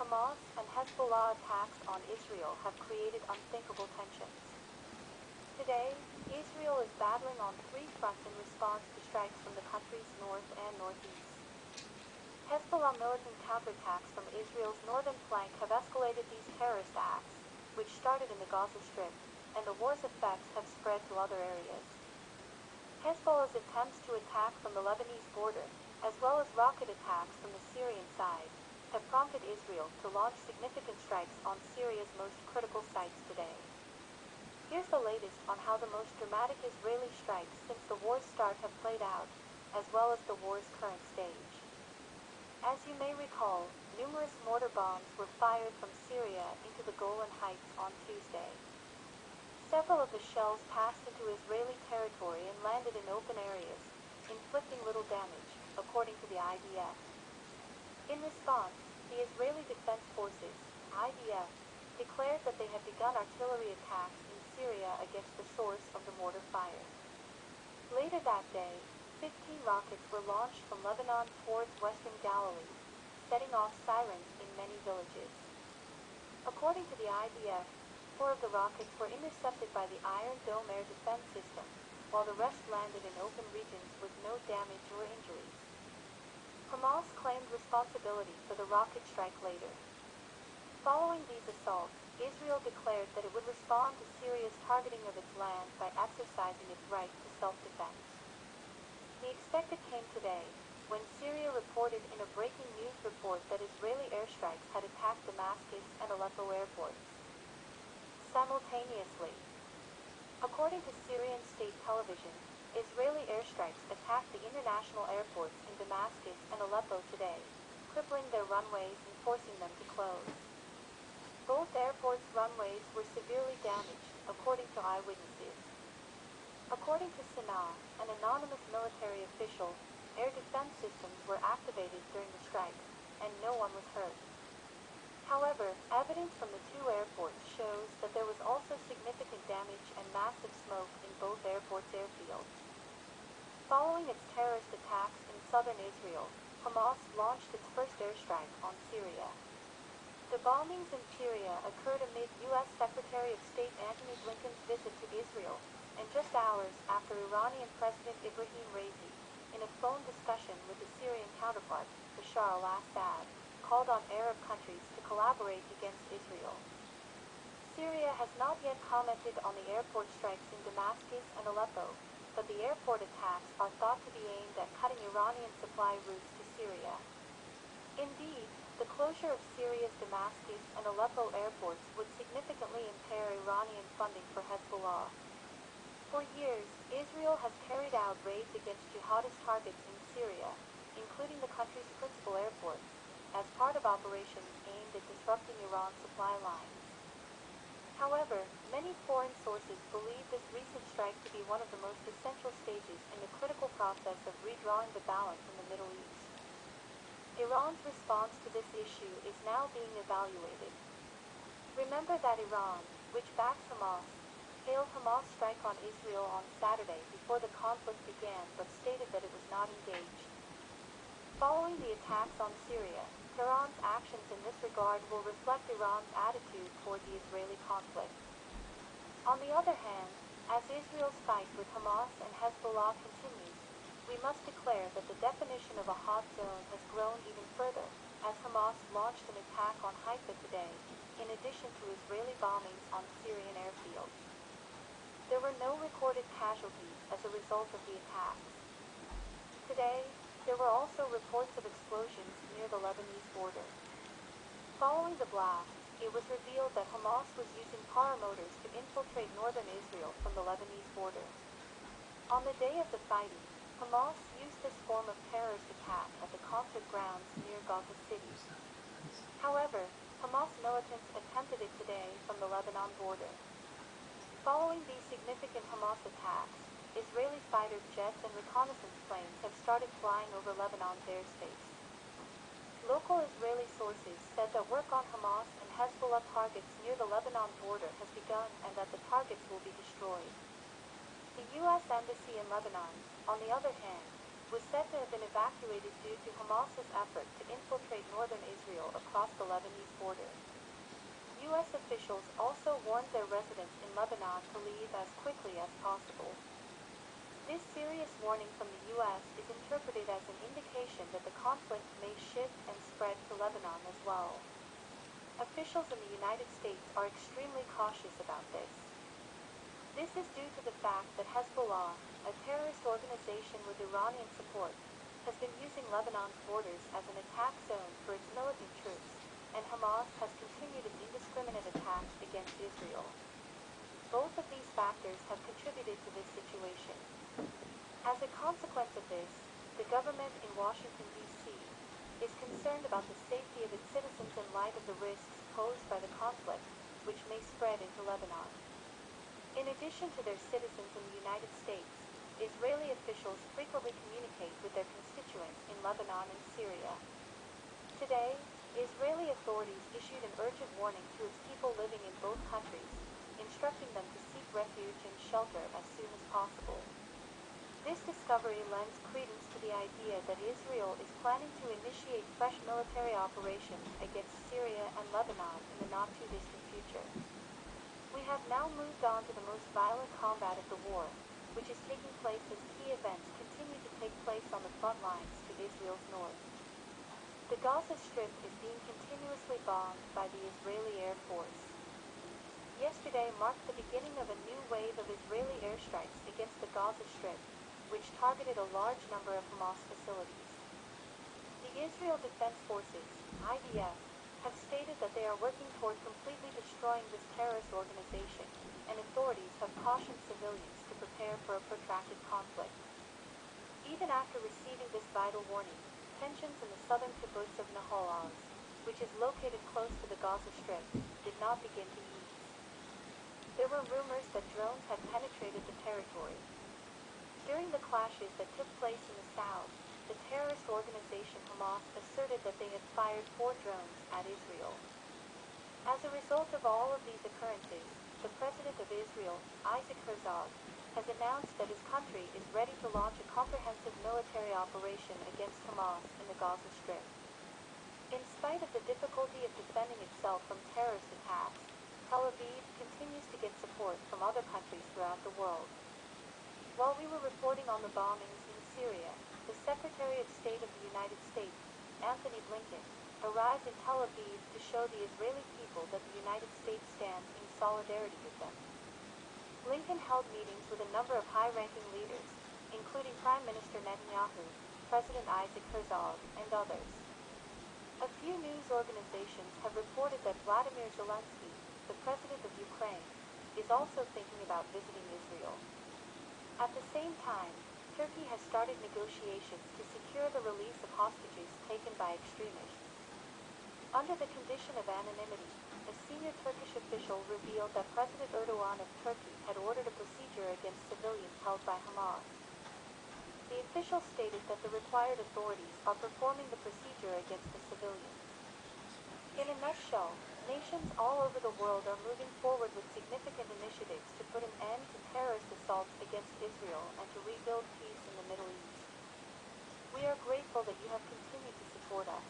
Hamas and Hezbollah attacks on Israel have created unthinkable tensions. Today, Israel is battling on three fronts in response to strikes from the country's north and northeast. Hezbollah militant counterattacks from Israel's northern flank have escalated these terrorist acts, which started in the Gaza Strip, and the war's effects have spread to other areas. Hezbollah's attempts to attack from the Lebanese border, as well as rocket attacks from the Syrian side, have prompted Israel to launch significant strikes on Syria's most critical sites today. Here's the latest on how the most dramatic Israeli strikes since the war's start have played out, as well as the war's current stage. As you may recall, numerous mortar bombs were fired from Syria into the Golan Heights on Tuesday. Several of the shells passed into Israeli territory and landed in open areas, inflicting little damage, according to the IDF. In response, the Israeli Defense Forces, IDF, declared that they had begun artillery attacks in Syria against the source of the mortar fire. Later that day, 15 rockets were launched from Lebanon towards western Galilee, setting off sirens in many villages. According to the IDF, 4 of the rockets were intercepted by the Iron Dome air defense system, while the rest landed in open regions with no damage or injuries. Hamas claimed responsibility for the rocket strike later. Following these assaults, Israel declared that it would respond to Syria's targeting of its land by exercising its right to self-defense. The expected came today, when Syria reported in a breaking news report that Israeli airstrikes had attacked Damascus and Aleppo airports. Simultaneously, according to Syrian state television, Israeli airstrikes attacked the international airports in Damascus and Aleppo today, crippling their runways and forcing them to close. Both airports' runways were severely damaged, according to eyewitnesses. According to Sanaa, an anonymous military official, air defense systems were activated during the strike, and no one was hurt. However, evidence from the 2 airports shows that there was also significant damage and massive smoke in both airports' airfields. Following its terrorist attacks in southern Israel, Hamas launched its first airstrike on Syria. The bombings in Syria occurred amid U.S. Secretary of State Antony Blinken's visit to Israel, and just hours after Iranian President Ibrahim Raisi, in a phone discussion with his Syrian counterpart, Bashar al-Assad, called on Arab countries to collaborate against Israel. Syria has not yet commented on the airport strikes in Damascus and Aleppo, but the airport attacks are thought to be aimed at cutting Iranian supply routes to Syria. Indeed, the closure of Syria's Damascus and Aleppo airports would significantly impair Iranian funding for Hezbollah. For years, Israel has carried out raids against jihadist targets in Syria, including the country's principal airports, as part of operations aimed at disrupting Iran's supply lines. However, many foreign sources believe this recent strike to be one of the most essential stages in the critical process of redrawing the balance in the Middle East. Iran's response to this issue is now being evaluated. Remember that Iran, which backs Hamas, hailed Hamas' strike on Israel on Saturday before the conflict began but stated that it was not engaged. Following the attacks on Syria, Tehran's actions in this regard will reflect Iran's attitude toward the Israeli conflict. On the other hand, as Israel's fight with Hamas and Hezbollah continues, we must declare that the definition of a hot zone has grown even further, as Hamas launched an attack on Haifa today, in addition to Israeli bombings on Syrian airfields. There were no recorded casualties as a result of the attacks. Today, there were also reports of explosions near the Lebanese border. Following the blast, it was revealed that Hamas was using paramotors to infiltrate northern Israel from the Lebanese border. On the day of the fighting, Hamas used this form of terrorist attack at the conflict grounds near Gaza City. However, Hamas militants attempted it today from the Lebanon border. Following these significant Hamas attacks, Israeli fighter jets and reconnaissance planes have started flying over Lebanon's airspace. Local Israeli sources said that work on Hamas and Hezbollah targets near the Lebanon border has begun and that the targets will be destroyed. The U.S. Embassy in Lebanon, on the other hand, was said to have been evacuated due to Hamas's effort to infiltrate northern Israel across the Lebanese border. U.S. officials also warned their residents in Lebanon to leave as quickly as possible. This serious warning from the U.S. is interpreted as an indication that the conflict may shift and spread to Lebanon as well. Officials in the United States are extremely cautious about this. This is due to the fact that Hezbollah, a terrorist organization with Iranian support, has been using Lebanon's borders as an attack zone for its militant troops, and Hamas has continued its indiscriminate attacks against Israel. Both of these factors have contributed to this situation. As a consequence of this, the government in Washington, D.C. is concerned about the safety of its citizens in light of the risks posed by the conflict, which may spread into Lebanon. In addition to their citizens in the United States, Israeli officials frequently communicate with their constituents in Lebanon and Syria. Today, Israeli authorities issued an urgent warning to its people living in both countries, instructing them to seek refuge and shelter as soon as possible. This discovery lends credence to the idea that Israel is planning to initiate fresh military operations against Syria and Lebanon in the not-too-distant future. We have now moved on to the most violent combat of the war, which is taking place as key events continue to take place on the front lines to Israel's north. The Gaza Strip is being continuously bombed by the Israeli Air Force. Yesterday marked the beginning of a new wave of Israeli airstrikes against the Gaza Strip, which targeted a large number of Hamas facilities. The Israel Defense Forces, IDF, have stated that they are working toward completely destroying this terrorist organization, and authorities have cautioned civilians to prepare for a protracted conflict. Even after receiving this vital warning, tensions in the southern kibbutz of Nahal Oz, which is located close to the Gaza Strip, did not begin to ease. There were rumors that drones had penetrated the territory. During the clashes that took place in the south, the terrorist organization Hamas asserted that they had fired 4 drones at Israel. As a result of all of these occurrences, the President of Israel, Isaac Herzog, has announced that his country is ready to launch a comprehensive military operation against Hamas in the Gaza Strip. In spite of the difficulty of defending itself from terrorist attacks, Tel Aviv continues to get support from other countries throughout the world. While we were reporting on the bombings in Syria, the Secretary of State of the United States, Anthony Blinken, arrived in Tel Aviv to show the Israeli people that the United States stands in solidarity with them. Blinken held meetings with a number of high-ranking leaders, including Prime Minister Netanyahu, President Isaac Herzog, and others. A few news organizations have reported that Vladimir Zelensky, the President of Ukraine, is also thinking about visiting Israel. At the same time, Turkey has started negotiations to secure the release of hostages taken by extremists. Under the condition of anonymity, a senior Turkish official revealed that President Erdogan of Turkey had ordered a procedure against civilians held by Hamas. The official stated that the required authorities are performing the procedure against the civilians. In a nutshell, nations all over the world are moving forward with significant initiatives to put an end to terrorist assaults against Israel and to rebuild peace in the Middle East. We are grateful that you have continued to support us.